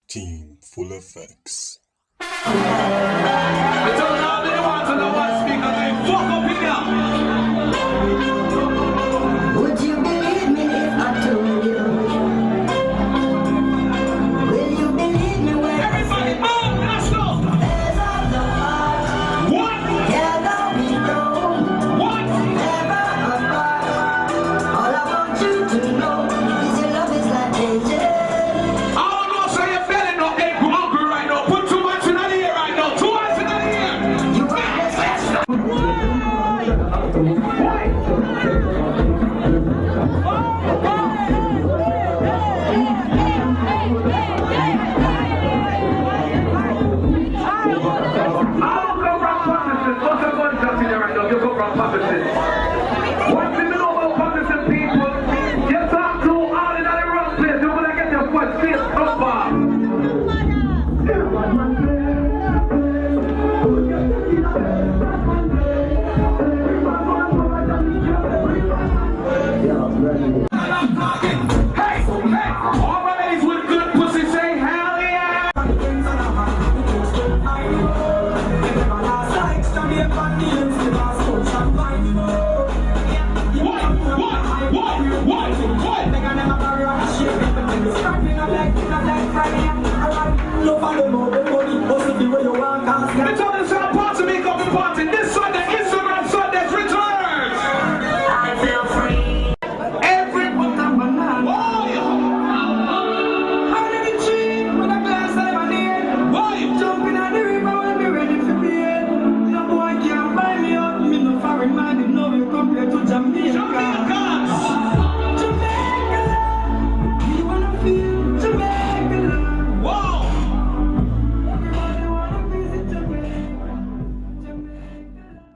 Team Full Effects. I told all they want to know what speaker they fuck up in here. Would you believe me if I told you? Will you believe me when Everybody move, let's go. there's all the heart? One, Together we grow, one. never apart. All I want you to know is your love is like angel. I don't know, so your belly no ain't hungry right now. Put too much in the ear right now. Too much in the ear. You are the best. All my ladies with good pussy say hell yeah. What?